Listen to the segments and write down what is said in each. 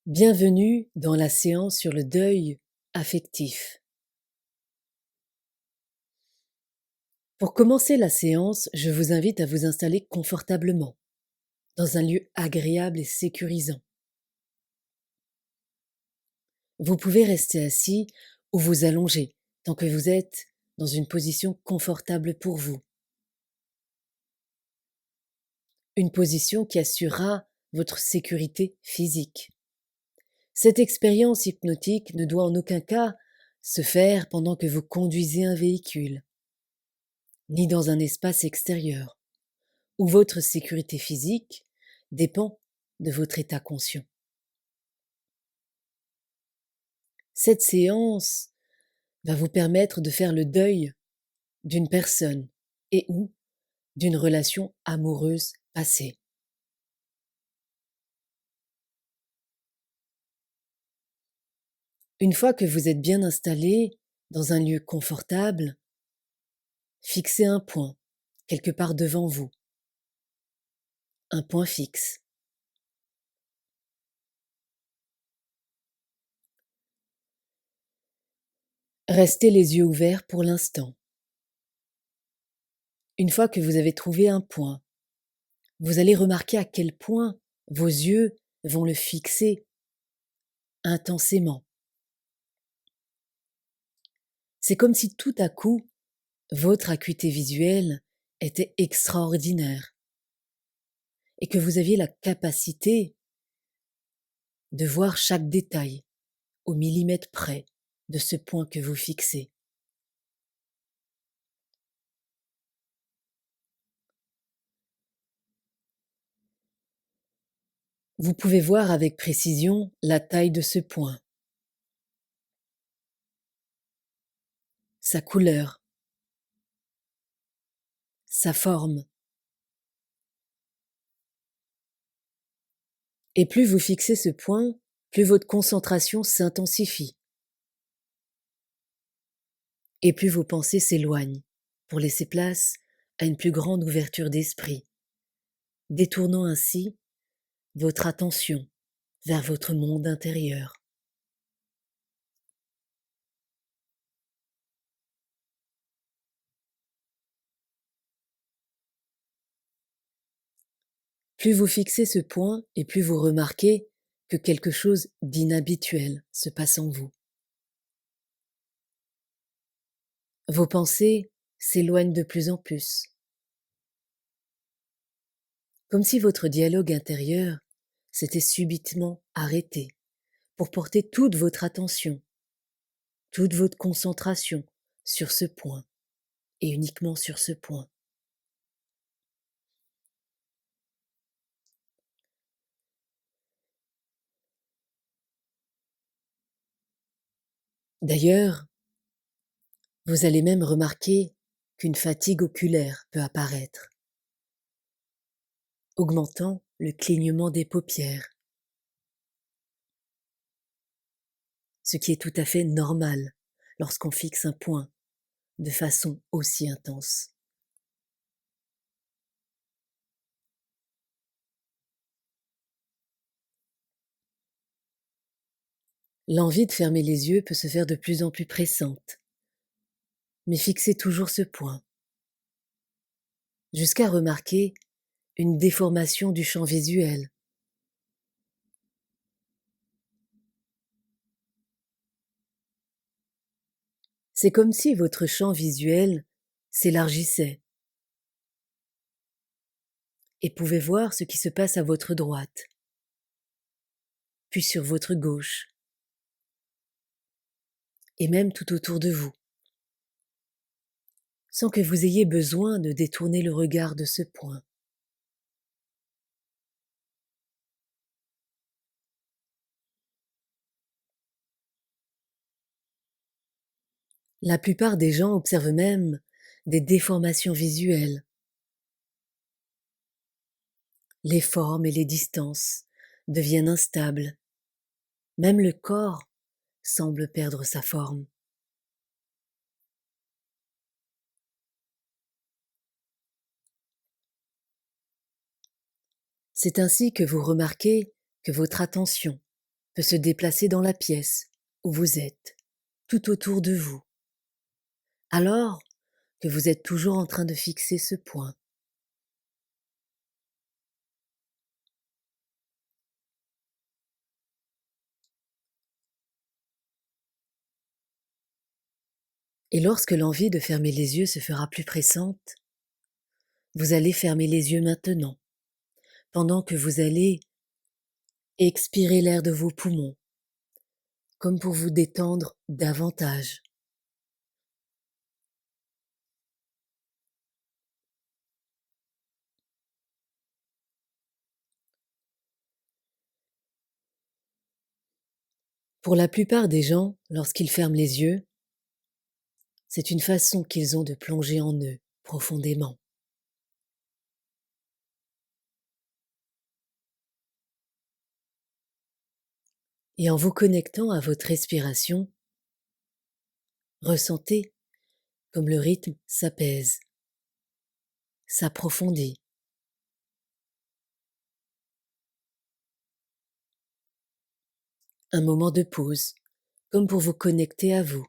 Bienvenue dans la séance sur le deuil affectif. Pour commencer la séance, je vous invite à vous installer confortablement, dans un lieu agréable et sécurisant. Vous pouvez rester assis ou vous allonger tant que vous êtes dans une position confortable pour vous. Une position qui assurera votre sécurité physique. Cette expérience hypnotique ne doit en aucun cas se faire pendant que vous conduisez un véhicule, ni dans un espace extérieur, où votre sécurité physique dépend de votre état conscient. Cette séance va vous permettre de faire le deuil d'une personne et ou d'une relation amoureuse passée. Une fois que vous êtes bien installé dans un lieu confortable, fixez un point quelque part devant vous, un point fixe. Restez les yeux ouverts pour l'instant. Une fois que vous avez trouvé un point, vous allez remarquer à quel point vos yeux vont le fixer intensément. C'est comme si tout à coup, votre acuité visuelle était extraordinaire et que vous aviez la capacité de voir chaque détail au millimètre près de ce point que vous fixez. Vous pouvez voir avec précision la taille de ce point, sa couleur, sa forme. Et plus vous fixez ce point, plus votre concentration s'intensifie. Et plus vos pensées s'éloignent pour laisser place à une plus grande ouverture d'esprit, détournant ainsi votre attention vers votre monde intérieur. Plus vous fixez ce point et plus vous remarquez que quelque chose d'inhabituel se passe en vous. Vos pensées s'éloignent de plus en plus, comme si votre dialogue intérieur s'était subitement arrêté pour porter toute votre attention, toute votre concentration sur ce point et uniquement sur ce point. D'ailleurs, vous allez même remarquer qu'une fatigue oculaire peut apparaître, augmentant le clignement des paupières, ce qui est tout à fait normal lorsqu'on fixe un point de façon aussi intense. L'envie de fermer les yeux peut se faire de plus en plus pressante, mais fixez toujours ce point, jusqu'à remarquer une déformation du champ visuel. C'est comme si votre champ visuel s'élargissait et pouvait voir ce qui se passe à votre droite, puis sur votre gauche, et même tout autour de vous, sans que vous ayez besoin de détourner le regard de ce point. La plupart des gens observent même des déformations visuelles. Les formes et les distances deviennent instables. Même le corps semble perdre sa forme. C'est ainsi que vous remarquez que votre attention peut se déplacer dans la pièce où vous êtes, tout autour de vous, alors que vous êtes toujours en train de fixer ce point. Et lorsque l'envie de fermer les yeux se fera plus pressante, vous allez fermer les yeux maintenant, pendant que vous allez expirer l'air de vos poumons, comme pour vous détendre davantage. Pour la plupart des gens, lorsqu'ils ferment les yeux, c'est une façon qu'ils ont de plonger en eux profondément. Et en vous connectant à votre respiration, ressentez comme le rythme s'apaise, s'approfondit. Un moment de pause, comme pour vous connecter à vous.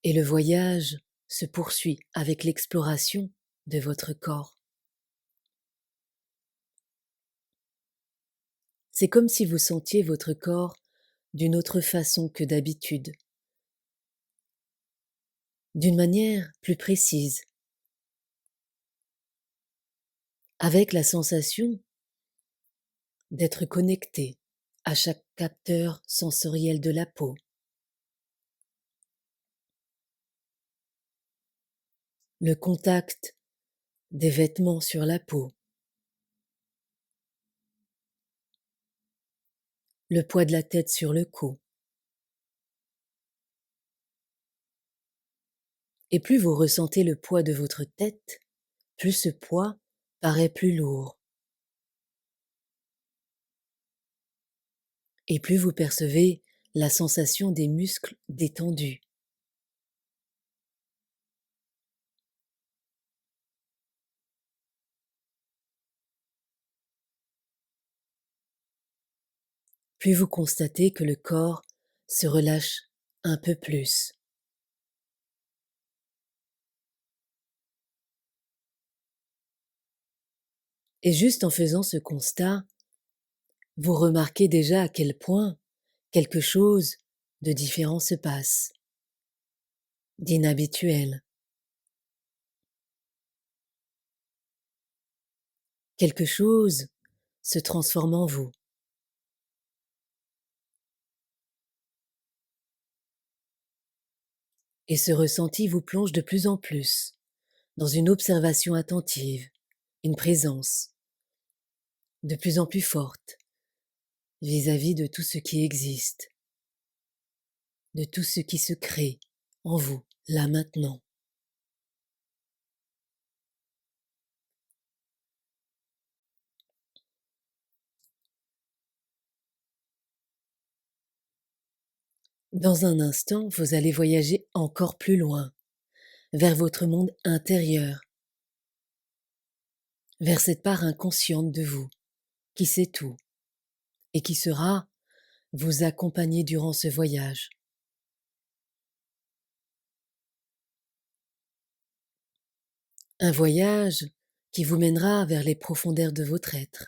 Et le voyage se poursuit avec l'exploration de votre corps. C'est comme si vous sentiez votre corps d'une autre façon que d'habitude, d'une manière plus précise, avec la sensation d'être connecté à chaque capteur sensoriel de la peau. Le contact des vêtements sur la peau, le poids de la tête sur le cou. Et plus vous ressentez le poids de votre tête, plus ce poids paraît plus lourd. Et plus vous percevez la sensation des muscles détendus. Plus vous constatez que le corps se relâche un peu plus. Et juste en faisant ce constat, vous remarquez déjà à quel point quelque chose de différent se passe, d'inhabituel. Quelque chose se transforme en vous. Et ce ressenti vous plonge de plus en plus dans une observation attentive, une présence de plus en plus forte vis-à-vis de tout ce qui existe, de tout ce qui se crée en vous, là maintenant. Dans un instant, vous allez voyager encore plus loin, vers votre monde intérieur, vers cette part inconsciente de vous, qui sait tout, et qui sera vous accompagner durant ce voyage. Un voyage qui vous mènera vers les profondeurs de votre être,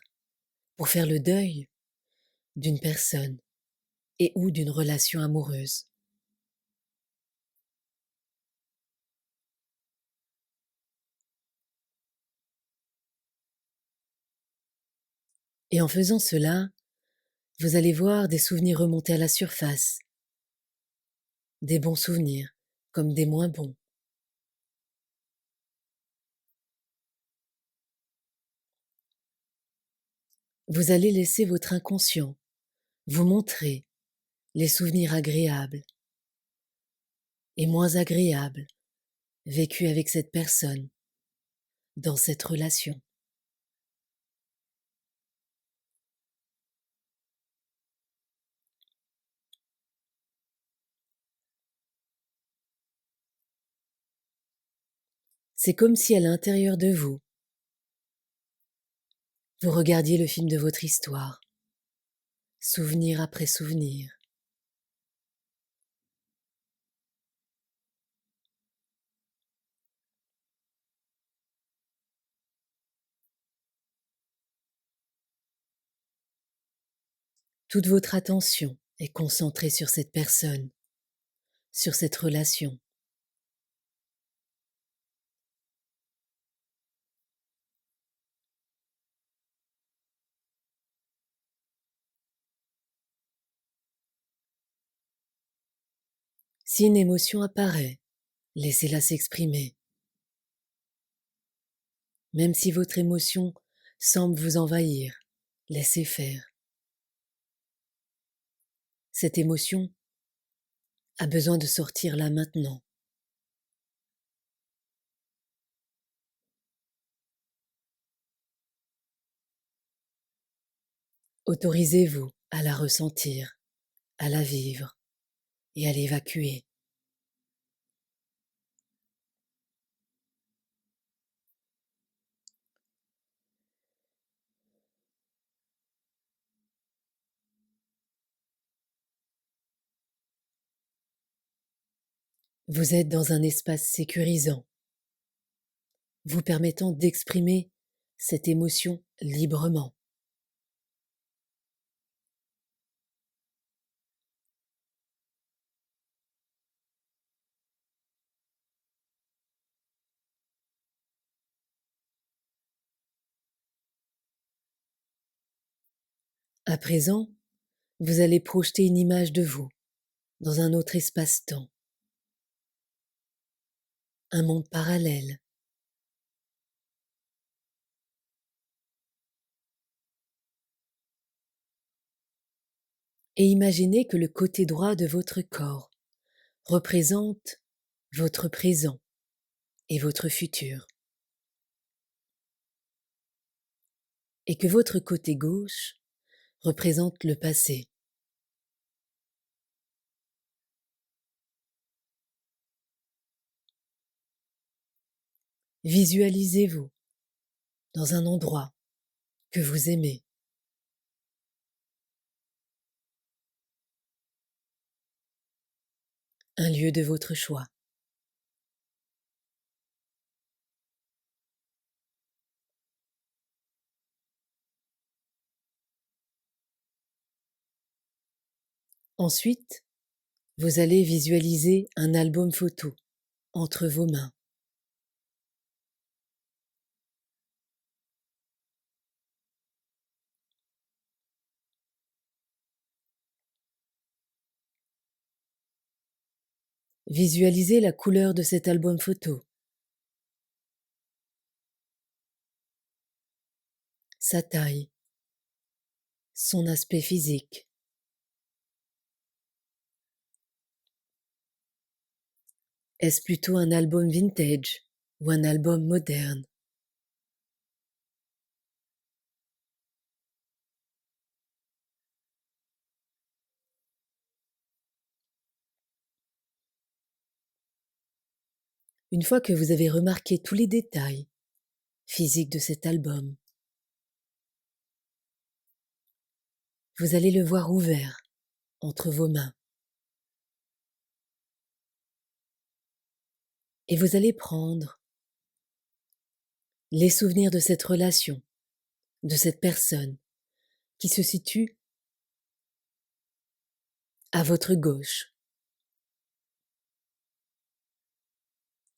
pour faire le deuil d'une personne et ou d'une relation amoureuse. Et en faisant cela, vous allez voir des souvenirs remonter à la surface, des bons souvenirs comme des moins bons. Vous allez laisser votre inconscient vous montrer les souvenirs agréables et moins agréables vécus avec cette personne dans cette relation. C'est comme si à l'intérieur de vous, vous regardiez le film de votre histoire, souvenir après souvenir. Toute votre attention est concentrée sur cette personne, sur cette relation. Si une émotion apparaît, laissez-la s'exprimer. Même si votre émotion semble vous envahir, laissez faire. Cette émotion a besoin de sortir là maintenant. Autorisez-vous à la ressentir, à la vivre et à l'évacuer. Vous êtes dans un espace sécurisant, vous permettant d'exprimer cette émotion librement. À présent, vous allez projeter une image de vous dans un autre espace-temps, un monde parallèle. Et imaginez que le côté droit de votre corps représente votre présent et votre futur, et que votre côté gauche représente le passé. Visualisez-vous dans un endroit que vous aimez. Un lieu de votre choix. Ensuite, vous allez visualiser un album photo entre vos mains. Visualisez la couleur de cet album photo, sa taille, son aspect physique. Est-ce plutôt un album vintage ou un album moderne? Une fois que vous avez remarqué tous les détails physiques de cet album, vous allez le voir ouvert entre vos mains et vous allez prendre les souvenirs de cette relation, de cette personne qui se situe à votre gauche,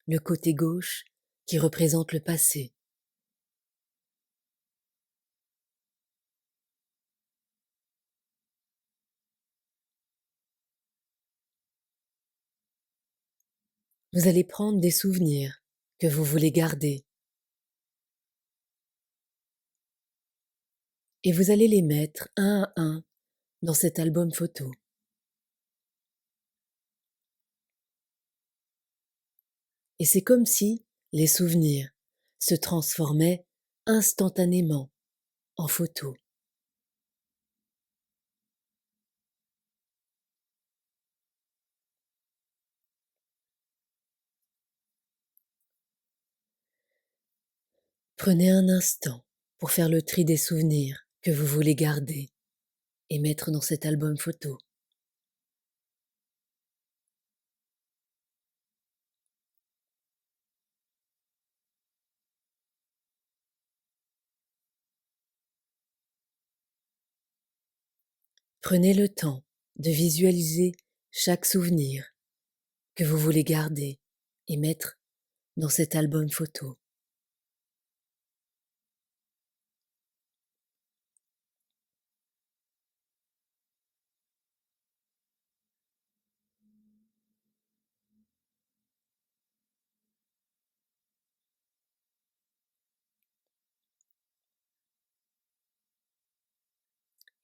le côté gauche qui représente le passé. Vous allez prendre des souvenirs que vous voulez garder et vous allez les mettre un à un dans cet album photo. Et c'est comme si les souvenirs se transformaient instantanément en photos. Prenez un instant pour faire le tri des souvenirs que vous voulez garder et mettre dans cet album photo. Prenez le temps de visualiser chaque souvenir que vous voulez garder et mettre dans cet album photo.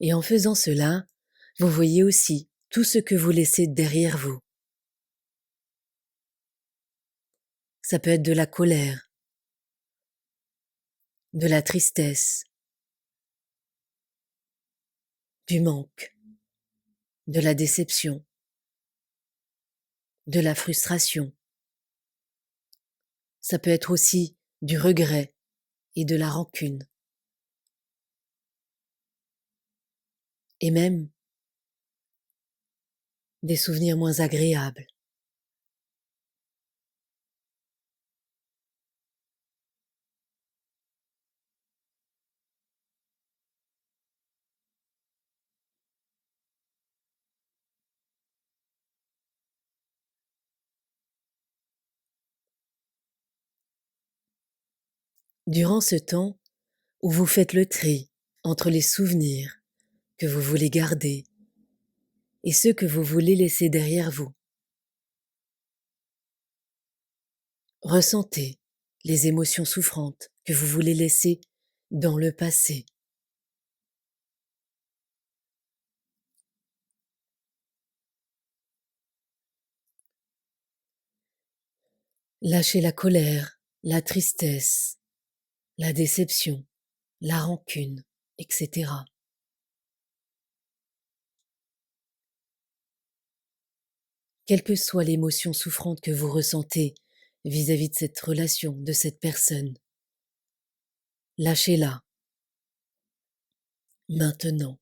Et en faisant cela, vous voyez aussi tout ce que vous laissez derrière vous. Ça peut être de la colère, de la tristesse, du manque, de la déception, de la frustration. Ça peut être aussi du regret et de la rancune. Et même des souvenirs moins agréables. Durant ce temps où vous faites le tri entre les souvenirs que vous voulez garder et ceux que vous voulez laisser derrière vous, ressentez les émotions souffrantes que vous voulez laisser dans le passé. Lâchez la colère, la tristesse, la déception, la rancune, etc. Quelle que soit l'émotion souffrante que vous ressentez vis-à-vis de cette relation, de cette personne, lâchez-la maintenant.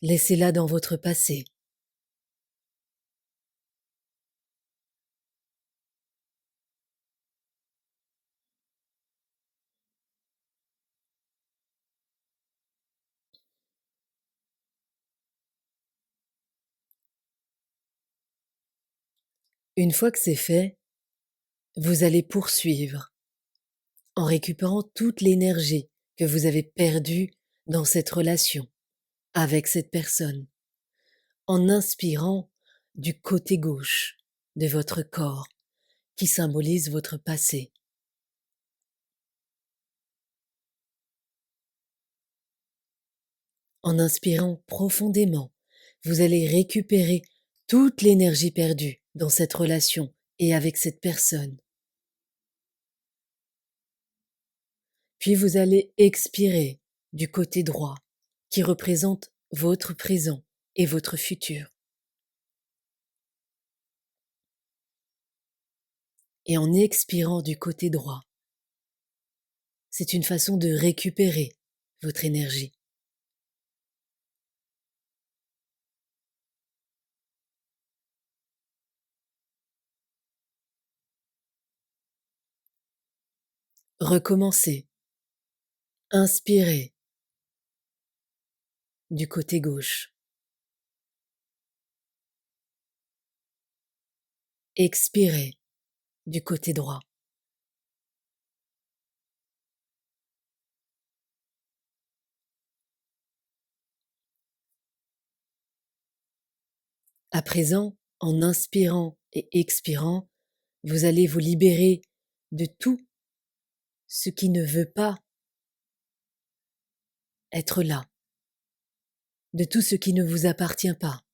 Laissez-la dans votre passé. Une fois que c'est fait, vous allez poursuivre en récupérant toute l'énergie que vous avez perdue dans cette relation avec cette personne, en inspirant du côté gauche de votre corps qui symbolise votre passé. En inspirant profondément, vous allez récupérer toute l'énergie perdue dans cette relation et avec cette personne. Puis vous allez expirer du côté droit qui représente votre présent et votre futur. Et en expirant du côté droit, c'est une façon de récupérer votre énergie. Recommencez. Inspirez du côté gauche. Expirez du côté droit. À présent, en inspirant et expirant, vous allez vous libérer de tout ce qui ne veut pas être là, de tout ce qui ne vous appartient pas.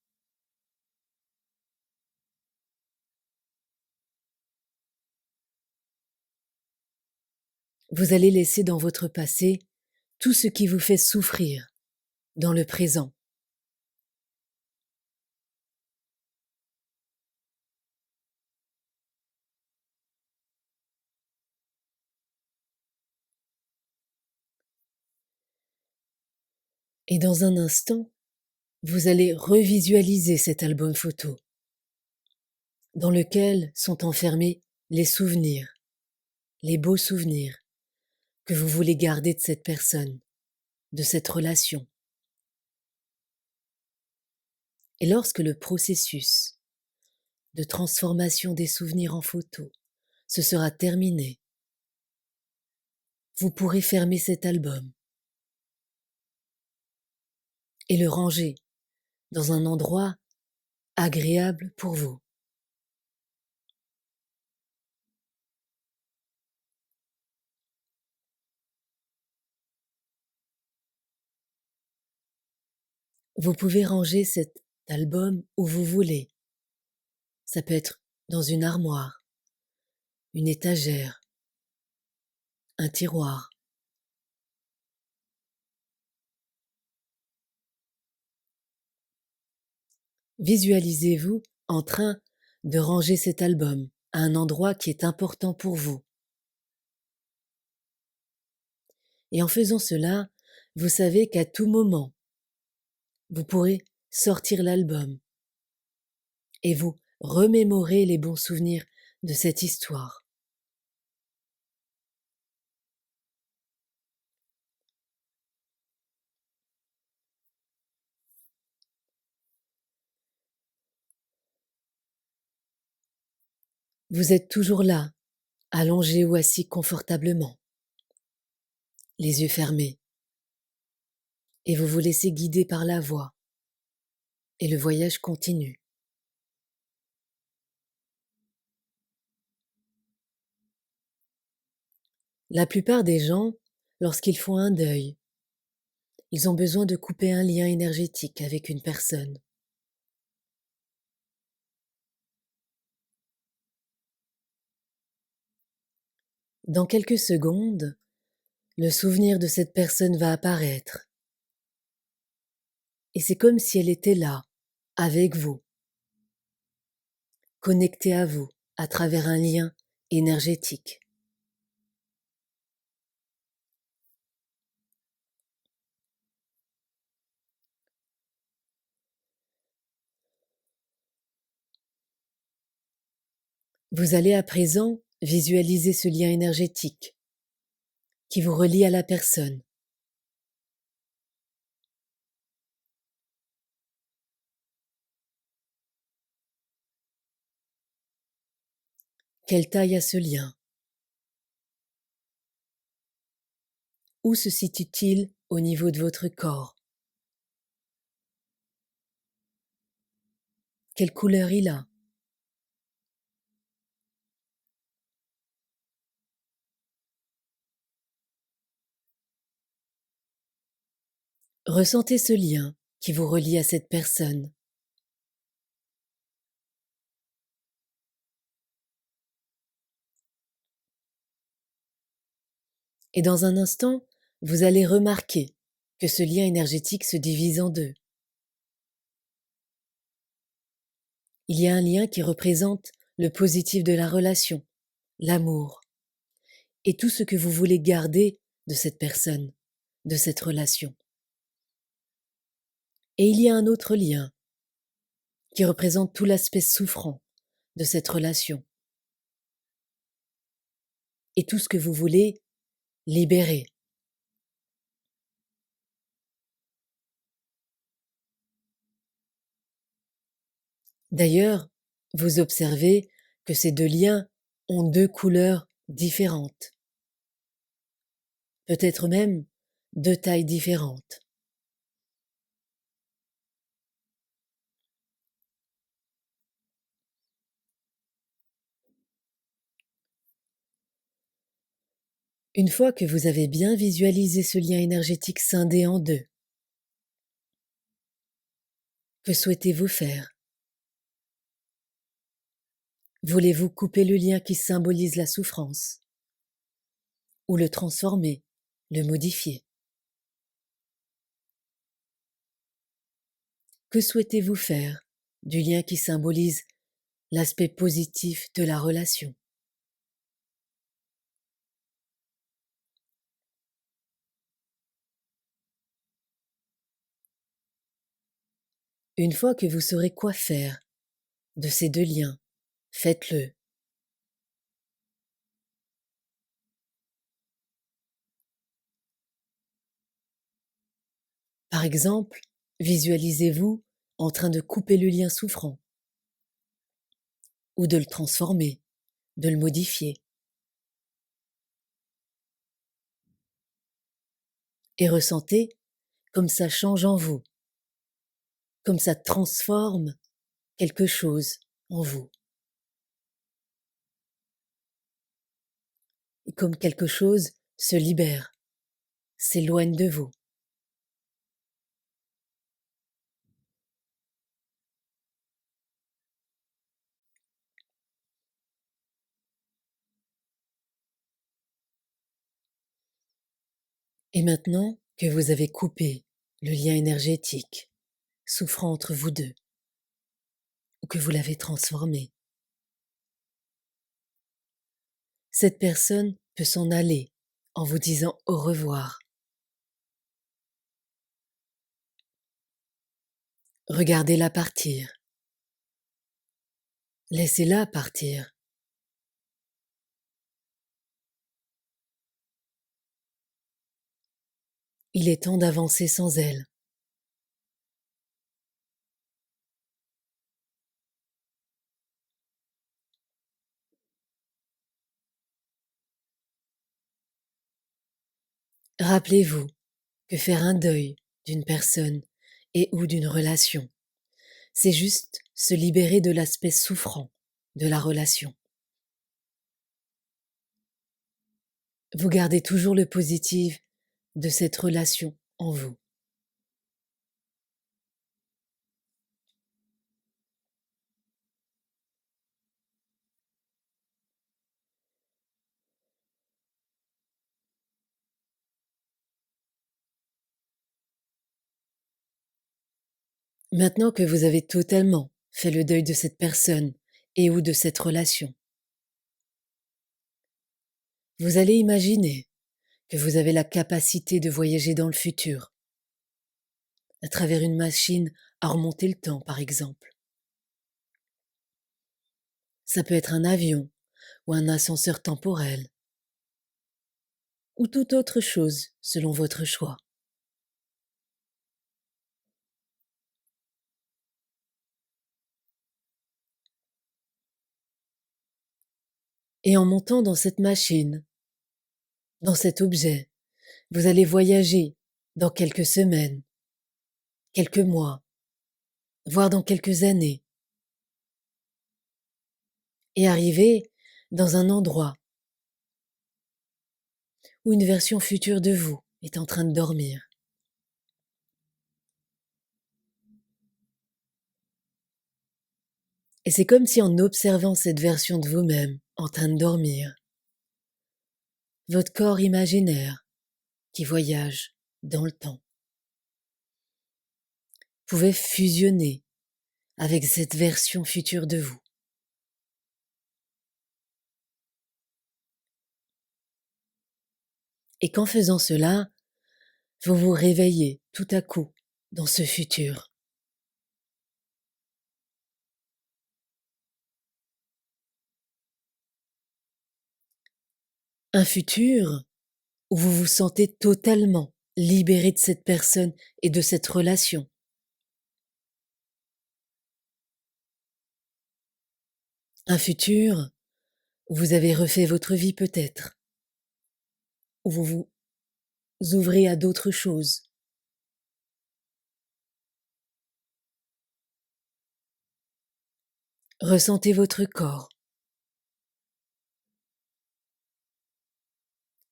Vous allez laisser dans votre passé tout ce qui vous fait souffrir dans le présent. Et dans un instant, vous allez revisualiser cet album photo dans lequel sont enfermés les souvenirs, les beaux souvenirs que vous voulez garder de cette personne, de cette relation. Et lorsque le processus de transformation des souvenirs en photos se sera terminé, vous pourrez fermer cet album et le ranger dans un endroit agréable pour vous. Vous pouvez ranger cet album où vous voulez. Ça peut être dans une armoire, une étagère, un tiroir. Visualisez-vous en train de ranger cet album à un endroit qui est important pour vous. Et en faisant cela, vous savez qu'à tout moment, vous pourrez sortir l'album et vous remémorer les bons souvenirs de cette histoire. Vous êtes toujours là, allongé ou assis confortablement, les yeux fermés, et vous vous laissez guider par la voix, et le voyage continue. La plupart des gens, lorsqu'ils font un deuil, ils ont besoin de couper un lien énergétique avec une personne. Dans quelques secondes, le souvenir de cette personne va apparaître. Et c'est comme si elle était là, avec vous, connectée à vous, à travers un lien énergétique. Vous allez à présent visualiser ce lien énergétique qui vous relie à la personne. Quelle taille a ce lien? Où se situe-t-il au niveau de votre corps? Quelle couleur il a? Ressentez ce lien qui vous relie à cette personne. Et dans un instant, vous allez remarquer que ce lien énergétique se divise en deux. Il y a un lien qui représente le positif de la relation, l'amour, et tout ce que vous voulez garder de cette personne, de cette relation. Et il y a un autre lien qui représente tout l'aspect souffrant de cette relation, et tout ce que vous voulez libérer. D'ailleurs, vous observez que ces deux liens ont deux couleurs différentes, peut-être même deux tailles différentes. Une fois que vous avez bien visualisé ce lien énergétique scindé en deux, que souhaitez-vous faire? Voulez-vous couper le lien qui symbolise la souffrance? Ou le transformer, le modifier? Que souhaitez-vous faire du lien qui symbolise l'aspect positif de la relation? Une fois que vous saurez quoi faire de ces deux liens, faites-le. Par exemple, visualisez-vous en train de couper le lien souffrant ou de le transformer, de le modifier, et ressentez comme ça change en vous, comme ça transforme quelque chose en vous, et comme quelque chose se libère, s'éloigne de vous. Et maintenant que vous avez coupé le lien énergétique souffrant entre vous deux, ou que vous l'avez transformé, cette personne peut s'en aller en vous disant au revoir. Regardez-la partir. Laissez-la partir. Il est temps d'avancer sans elle. Rappelez-vous que faire un deuil d'une personne et ou d'une relation, c'est juste se libérer de l'aspect souffrant de la relation. Vous gardez toujours le positif de cette relation en vous. Maintenant que vous avez totalement fait le deuil de cette personne et ou de cette relation, vous allez imaginer que vous avez la capacité de voyager dans le futur, à travers une machine à remonter le temps, par exemple. Ça peut être un avion ou un ascenseur temporel, ou toute autre chose selon votre choix. Et en montant dans cette machine, dans cet objet, vous allez voyager dans quelques semaines, quelques mois, voire dans quelques années, et arriver dans un endroit où une version future de vous est en train de dormir. Et c'est comme si en observant cette version de vous-même en train de dormir, votre corps imaginaire qui voyage dans le temps pouvait fusionner avec cette version future de vous. Et qu'en faisant cela, vous vous réveillez tout à coup dans ce futur. Un futur où vous vous sentez totalement libéré de cette personne et de cette relation. Un futur où vous avez refait votre vie peut-être, où vous vous ouvrez à d'autres choses. Ressentez votre corps.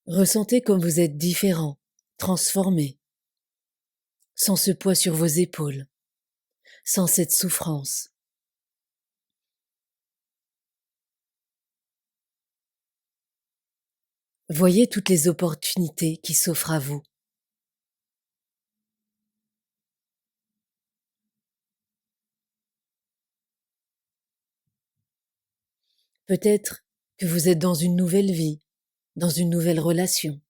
Ressentez comme vous êtes différent, transformé, sans ce poids sur vos épaules, sans cette souffrance. Voyez toutes les opportunités qui s'offrent à vous. Peut-être que vous êtes dans une nouvelle vie, dans une nouvelle relation.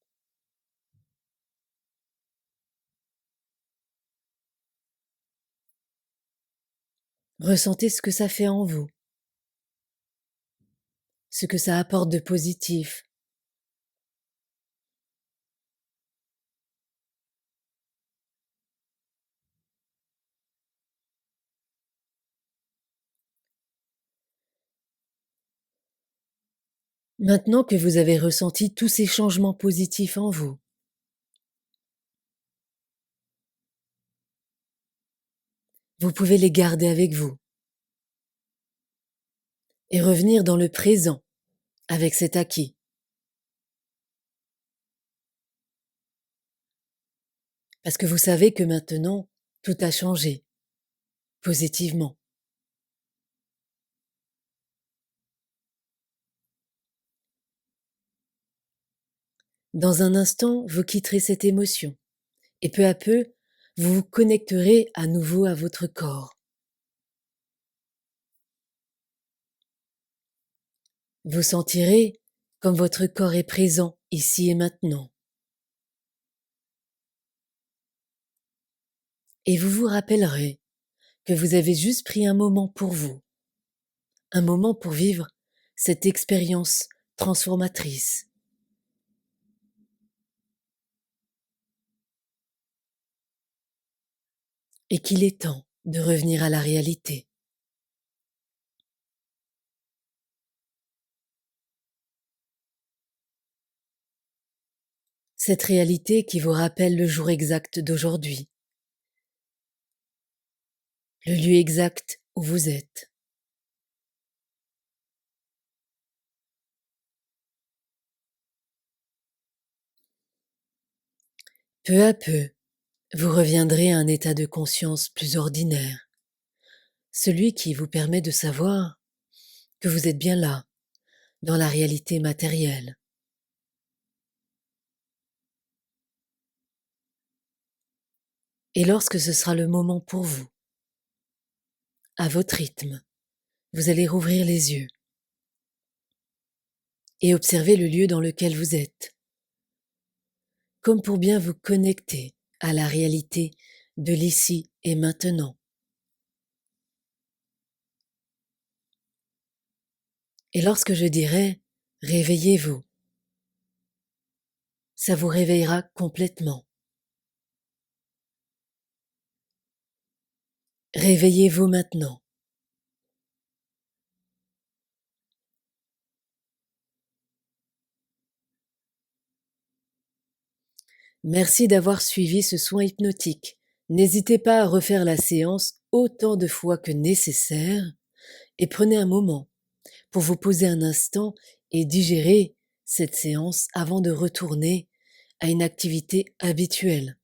Ressentez ce que ça fait en vous, ce que ça apporte de positif. Maintenant que vous avez ressenti tous ces changements positifs en vous, vous pouvez les garder avec vous et revenir dans le présent avec cet acquis. Parce que vous savez que maintenant, tout a changé, positivement. Dans un instant, vous quitterez cette émotion et peu à peu, vous vous connecterez à nouveau à votre corps. Vous sentirez comme votre corps est présent ici et maintenant. Et vous vous rappellerez que vous avez juste pris un moment pour vous, un moment pour vivre cette expérience transformatrice. Et qu'il est temps de revenir à la réalité. Cette réalité qui vous rappelle le jour exact d'aujourd'hui, le lieu exact où vous êtes. Peu à peu, vous reviendrez à un état de conscience plus ordinaire, celui qui vous permet de savoir que vous êtes bien là, dans la réalité matérielle. Et lorsque ce sera le moment pour vous, à votre rythme, vous allez rouvrir les yeux et observer le lieu dans lequel vous êtes, comme pour bien vous connecter à la réalité de l'ici et maintenant. Et lorsque je dirai « réveillez-vous », ça vous réveillera complètement. Réveillez-vous maintenant. Merci d'avoir suivi ce soin hypnotique. N'hésitez pas à refaire la séance autant de fois que nécessaire et prenez un moment pour vous poser un instant et digérer cette séance avant de retourner à une activité habituelle.